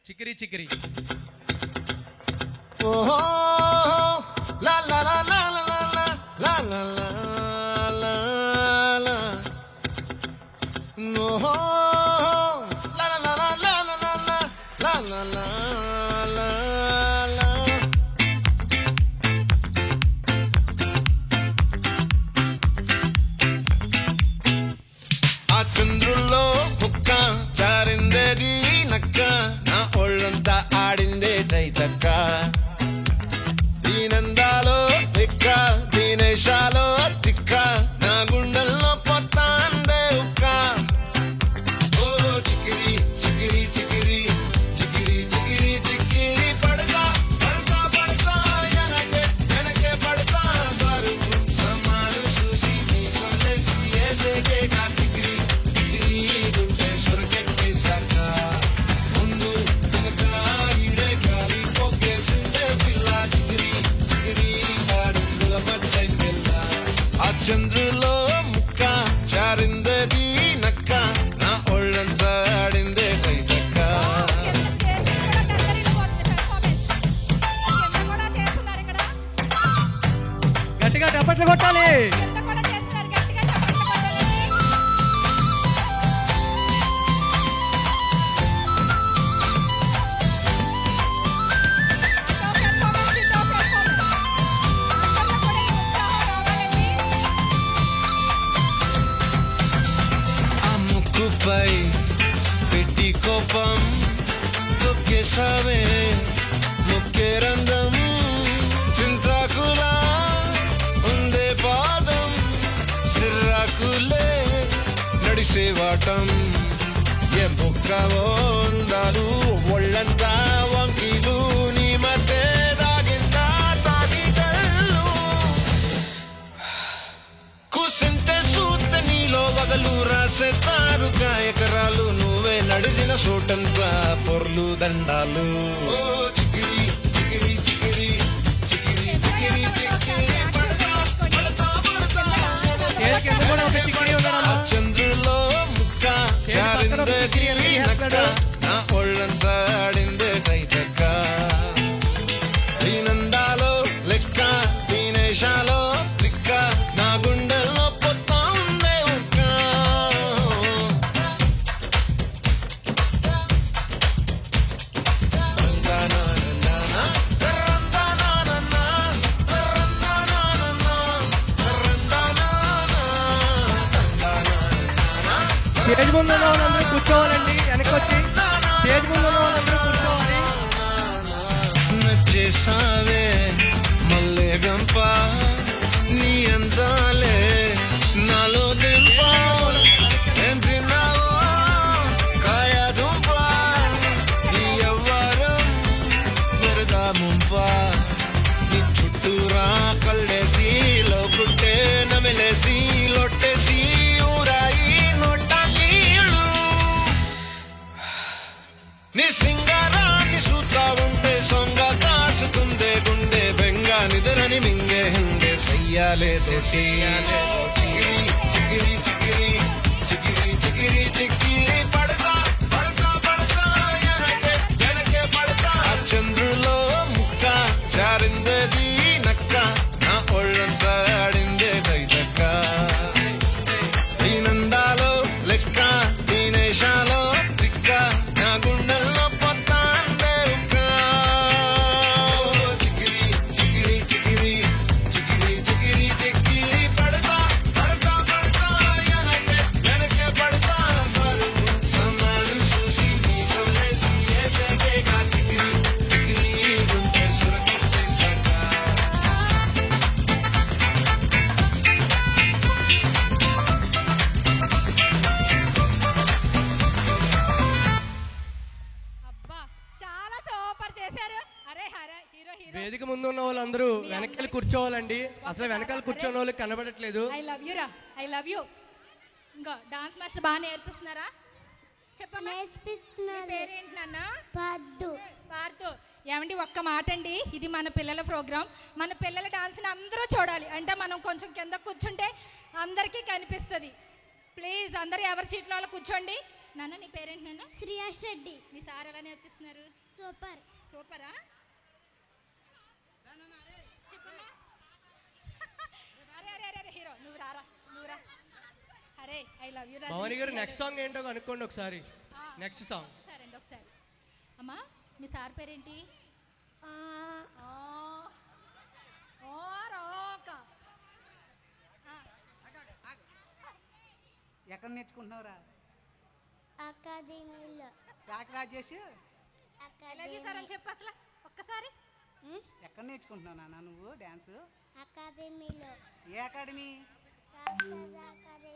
చికిరి చికిరి. ఓహో లా లా లా లా లా లా లా లా లా లా ఓహో లా లా లా లా లా లా లా లా లా లా. ఆ చంద్రుల్లో ముక్క చారిందేది నక్క, నా ఒళ్ళంతా ఆడిందే తైతక్క. దీనందాలో లెక్క దీనేశాలో తిక్క, నా గుండెల్లో పొత్తాందే ఉక్క. ఓ చికిరి చికిరి చికిరి చికిరి చికిరి చికిరి పడతా పడతా పడతా ఎనకే ఎనకే పడతా. సరుకు సమాలు చూసి నీ సొల్లేసి ఏసేకే కా చికిరి చికిరి గుండె సొరకెట్టేశాక. ముందు వెనక ఈడే గాలి పొగ్గేసిందే పిల్ల. చికిరి చికిరి అడుగుల మచ్చై పిల్ల. ఆ చంద్రులో ముక్క చారిందేది నక్క, నా ఒళ్ళంతా ఆడిందే తైతక్క. గట్టిగా టపట్లు కొట్టాలి. ఆ ముక్కుపై పెట్టి కోపం తొక్కేసావే ముక్కే రంధ్రం. చింతాకులా ఉందే పాదం, సిర్రాకులే నడిసే వాటం. ఏ బుక్కవో ఉందాలు ఒళ్ళంతా వంకీలు, నీ మధ్య దాగిందా తాగిదల్లు. కూసింతే సూత్త నీలో వగలు రాసేతారు గాయకరాలు. నువ్వే నడిసిన చోటంతా పొర్లు దండాలు. ఓ చికిరి చికిరి చికిరి చికిరి చికిరి చికిరి పడతా పడతా పడతా చేతి కింద కూడా ఒక చికిరి ఆ ఉండడమ్మా. చంద్రులో ముక్క చారిందే నక్క, నా ఒళ్ళంతా ఆడిందే తైతక్క. దీనందాలో లెక్క దీనేశాలో తిక్క, నా గుండెల్లో పొత్తా ఉందే ఉక్క. స్టేజ్ ముందు ఉన్న వాళ్ళందరూ కూర్చోవాలండి. వెనక్కి వచ్చి స్టేజ్ ముందు ఉన్న వాళ్ళందరూ కూర్చోవాలి. నచ్చేసావే మల్లె గంప, నీ అందాలే నాలో దింప. ఏం తిన్నావో కాయ దుంప, నీ ఎవ్వరం వరదా ముంప. నీ చుట్టూరా కళ్ళేసి లోకుట్టే నమిలేసి లొట్టేసి ఊరాయి నోటాలీళ్ళు. నీ సింగారాన్ని చూస్తా ఉంటే సొంగ కాసుకుందే గుండె బెంగ. నిద్రని మింగే హండే సయ్యాలేసే సయ్యాలే. చికిరి చికిరి చికిరి చికిరి చికిరి చికిరి పడతా పడతా పడతా ఎనకే ఎనకే పడతా. ఆ చంద్రులో ముక్క చారిందేది నక్క, నా ఒళ్ళంతా ఆడిందే తైతక్క. దీనందాలో లెక్క దీనేశాలో తిక్క, నా గుండెల్లో పొత్తాందే ఉక్క. చికిరి చికిరి చికిరి చికిరి చికిరి చికిరి పడతా పడతా పడతా ఎనకే ఎనకే పడతా. సరుకు సమాలు చూసి నీ సొల్లేసి ఏసేకే కా చికిరి చికిరి గుండె సురకెట్టేశాక. అబ్బా చాలా సూపర్ చేశారు. అరే హరే హీరో హీరో వేదిక ముందు ఉన్న వాళ్ళందరూ వెనకాల కూర్చోవాలండి. అసలు వెనకాల కూర్చోని వాళ్ళకి కనబడట్లేదు. ఐ లవ్ యూ రా, ఐ లవ్ యూ. ఇంకా డాన్స్ మాస్టర్ బాగా నేర్పిస్తున్నారా? చెప్పమ్మా నీ నేర్పిస్తున్నారు. పేరేంటి నాన్న? పద్దు. పార్థు. ఏమండి ఒక్క మాట అండి, ఇది మన పిల్లల ప్రోగ్రామ్. మన పిల్లల డాన్స్ని అందరూ చూడాలి. అంటే మనం కొంచెం కింద కూర్చుంటే అందరికీ కనిపిస్తుంది. ప్లీజ్ అందరూ ఎవరి సీట్లో వాళ్ళు కూర్చోండి. నాన్న నీ పేరేంటి నాన్న? శ్రీయాష్ రెడ్డి. మీ సార్ ఎలా నేర్పిస్తున్నారు? సూపర్. సూపరా? చెప్పమ్మా. అరే అరే అరే హీరో నువ్వు రారా, నువ్వు రా. అరే ఐ లవ్ యూ. భవానీ గారు నెక్స్ట్ సాంగ్ ఏంటో కనుక్కోండి ఒకసారి. నెక్స్ట్ సాంగ్ సరే అండి ఒకసారి. అమ్మా మీ సార్ పేరేంటి? ఎక్కడ నేర్చుకుంటున్నావురా? అకాడమీలో. రాజేష్ ఎలా తీసారని చెప్పు అసలు ఒక్కసారి. ఎక్కడ నేర్చుకుంటున్నావు నాన్న నువ్వు డ్యాన్స్? అకాడమీలో. ఏ అకాడమీ?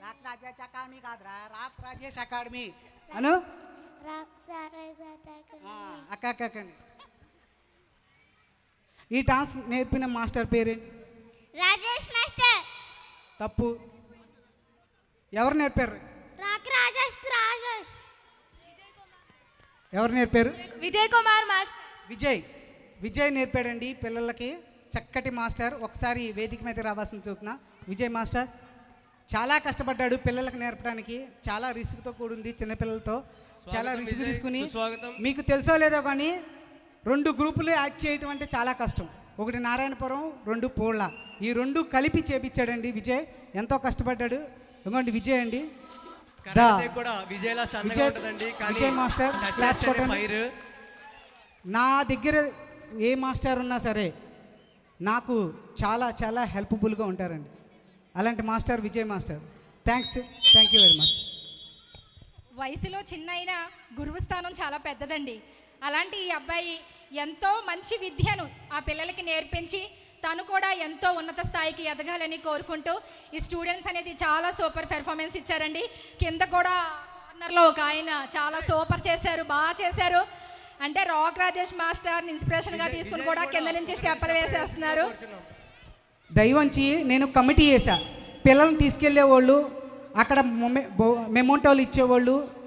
రాక్ రాజేష్ అకాడమీ కాదురా, రాక్ రాజేష్ అకాడమీ అను. అక్క అక్క ఈ డాన్స్ నేర్పిన మాస్టర్ పేరేంటి? రాజేష్ మాస్టర్. తప్పు. ఎవరు నేర్పారు? రాక్ రాజేష్. రాజేష్ ఎవరు నేర్పారు? విజయ్ కుమార్ మాస్టర్. విజయ్ నేర్పాడండి పిల్లలకి. చక్కటి మాస్టర్. ఒకసారి వేదిక మీద రావాల్సింది చూపుతున్నా. విజయ్ మాస్టర్ చాలా కష్టపడ్డాడు పిల్లలకు నేర్పడానికి. చాలా రిస్క్తో కూడింది చిన్నపిల్లలతో. చాలా రిస్క్ తీసుకుని, మీకు తెలుసో లేదో కానీ 2 గ్రూపులు యాడ్ చేయటం అంటే చాలా కష్టం. ఒకటి నారాయణపురం, 2 పోళ్ళ. ఈ 2 కలిపి చేపించాడండి విజయ్. ఎంతో కష్టపడ్డాడు. ఇదిగోండి విజయ్ అండి. విజయ్ మాస్టర్ క్లాస్ కొట్టండి. నా దగ్గర ఏ మాస్టర్ ఉన్నా సరే నాకు చాలా చాలా హెల్ప్ఫుల్గా ఉంటారండి. అలాంటి master Vijay master. Thank you very much. వయసులో చిన్న అయినా గురువు స్థానం చాలా పెద్దదండి. అలాంటి ఈ అబ్బాయి ఎంతో మంచి విద్యను ఆ పిల్లలకి నేర్పించి తను కూడా ఎంతో ఉన్నత స్థాయికి ఎదగాలని కోరుకుంటూ ఈ స్టూడెంట్స్ అనేది చాలా సూపర్ పెర్ఫార్మెన్స్ ఇచ్చారండి. కింద కూడా కార్నర్లో ఒక ఆయన చాలా సూపర్ చేశారు, బాగా చేశారు. అంటే రాక్ రాజేష్ మాస్టర్ ఇన్స్పిరేషన్గా తీసుకుని కూడా కింద నుంచి స్టెప్పులు వేసేస్తున్నారు. దైవంచి నేను కమిటీ చేశా. పిల్లల్ని తీసుకెళ్లేవాళ్ళు, అక్కడ మెమోంటోలు ఇచ్చేవాళ్ళు,